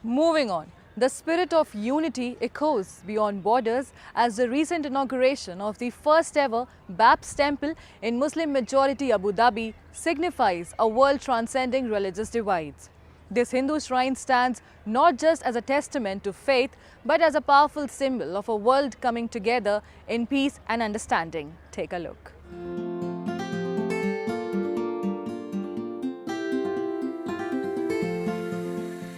Moving on, the spirit of unity echoes beyond borders as the recent inauguration of the first ever BAPS temple in Muslim-majority Abu Dhabi signifies a world transcending religious divides. This Hindu shrine stands not just as a testament to faith, but as a powerful symbol of a world coming together in peace and understanding. Take a look.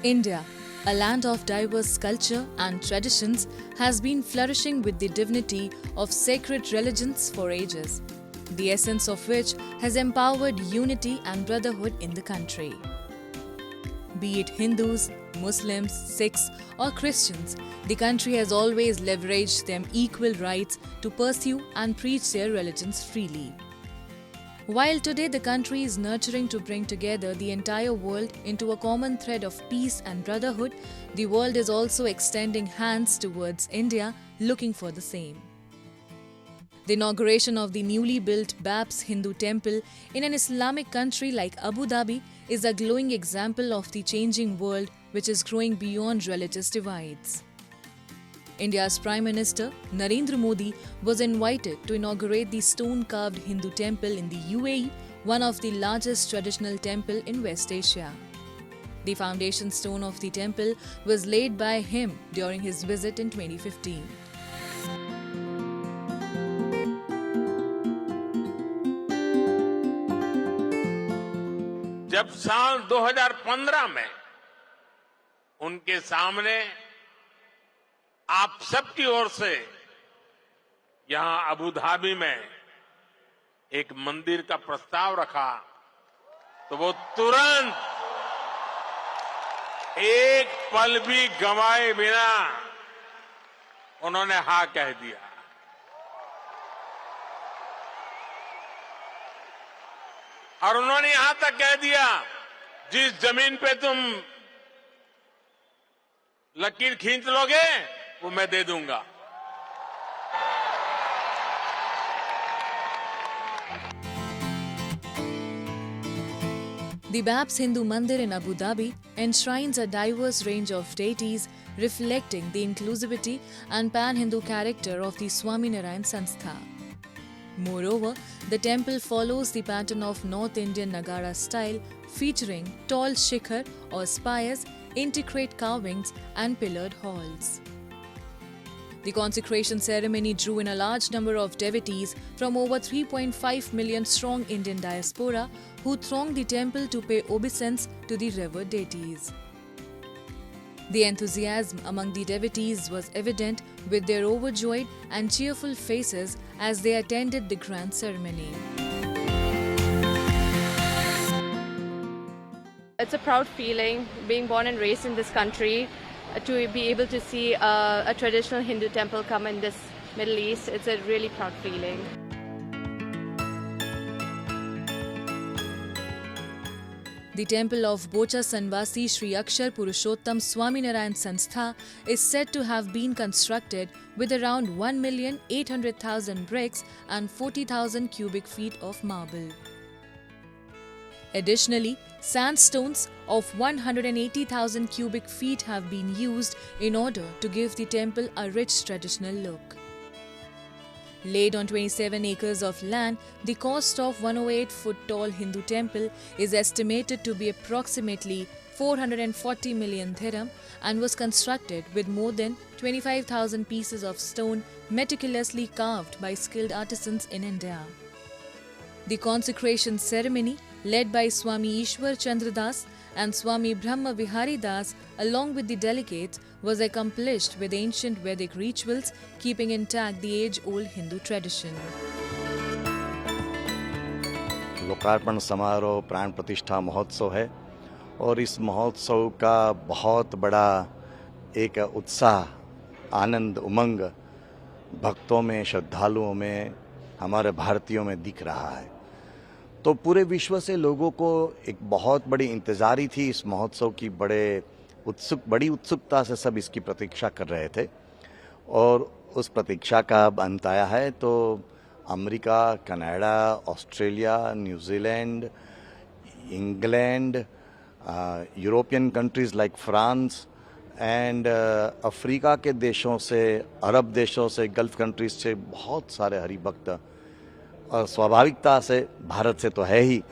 India, a land of diverse culture and traditions, has been flourishing with the divinity of sacred religions for ages, the essence of which has empowered unity and brotherhood in the country. Be it Hindus, Muslims, Sikhs or Christians, the country has always leveraged them equal rights to pursue and preach their religions freely. While today the country is nurturing to bring together the entire world into a common thread of peace and brotherhood, the world is also extending hands towards India, looking for the same. The inauguration of the newly built BAPS Hindu temple in an Islamic country like Abu Dhabi is a glowing example of the changing world which is growing beyond religious divides. India's Prime Minister Narendra Modi was invited to inaugurate the stone-carved Hindu temple in the UAE, one of the largest traditional temple in West Asia. The foundation stone of the temple was laid by him during his visit in 2015. जब साल 2015 में उनके सामने आप सबकी ओर से यहां Abu Dhabi में एक मंदिर का प्रस्ताव रखा तो वो तुरंत एक पल भी गंवाए बिना उन्होंने हाँ कह दिया। और उन्होंने यहां तक कह दिया, जिस जमीन पे तुम लकीर खींच लोगे वो मैं दे दूंगा। The BAPS Hindu Mandir in Abu Dhabi enshrines a diverse range of deities reflecting the inclusivity and pan-Hindu character of the Swaminarayan Sanstha. Moreover, the temple follows the pattern of North Indian Nagara style, featuring tall shikhar or spires, intricate carvings and pillared halls. The consecration ceremony drew in a large number of devotees from over 3.5 million strong Indian diaspora who thronged the temple to pay obeisance to the revered deities. The enthusiasm among the devotees was evident with their overjoyed and cheerful faces as they attended the grand ceremony. It's a proud feeling, being born and raised in this country, to be able to see a traditional Hindu temple come in this Middle East. It's a really proud feeling. The temple of Bocha Sanvasi Sri Akshar Purushottam Swaminarayan Sanstha is said to have been constructed with around 1,800,000 bricks and 40,000 cubic feet of marble. Additionally, sandstones of 180,000 cubic feet have been used in order to give the temple a rich traditional look. Laid on 27 acres of land, the cost of 108-foot-tall Hindu temple is estimated to be approximately 440 million dirham and was constructed with more than 25,000 pieces of stone meticulously carved by skilled artisans in India. The consecration ceremony, led by Swami Ishwar Chandra Das and Swami Brahma Vihari Das, along with the delegates, was accomplished with ancient Vedic rituals, keeping intact the age-old Hindu tradition. लोकार्पण समारोह प्राण प्रतिष्ठा महोत्सव है और इस महोत्सव का बहुत बड़ा एक उत्साह, आनंद, उमंग भक्तों में, श्रद्धालुओं में, हमारे भारतीयों में दिख रहा है। तो पूरे विश्व से लोगों को एक बहुत बड़ी इंतज़ारी थी इस महोत्सव की, बड़ी उत्सुकता से सब इसकी प्रतीक्षा कर रहे थे और उस प्रतीक्षा का अब अंत आया है। तो America, Canada, Australia, New Zealand, England, European countries like France, and Africa के देशों से, अरब देशों से, गल्फ कंट्रीज से बहुत सारे हरि भक्त, और स्वाभाविकता से भारत से तो है ही.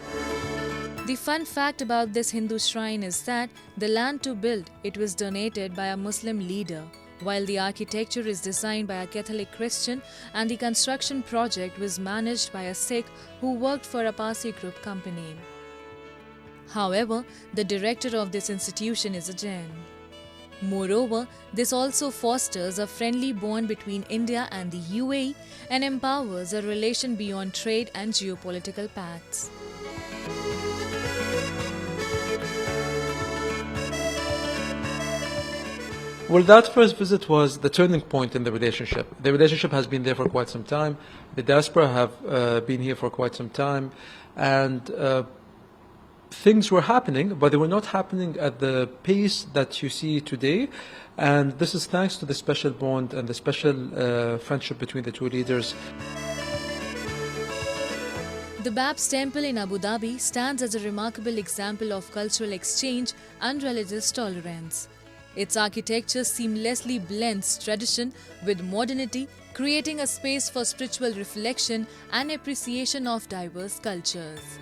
The fun fact about this Hindu shrine is that the land to build it was donated by a Muslim leader, while the architecture is designed by a Catholic Christian and the construction project was managed by a Sikh who worked for a Parsi group company. However, the director of this institution is a Jain. Moreover, this also fosters a friendly bond between India and the UAE and empowers a relation beyond trade and geopolitical paths. Well, that first visit was the turning point in the relationship. The relationship has been there for quite some time. The diaspora have been here for quite some time, and things were happening, but they were not happening at the pace that you see today. And this is thanks to the special bond and the special friendship between the two leaders. The BAPS temple in Abu Dhabi stands as a remarkable example of cultural exchange and religious tolerance. Its architecture seamlessly blends tradition with modernity, creating a space for spiritual reflection and appreciation of diverse cultures.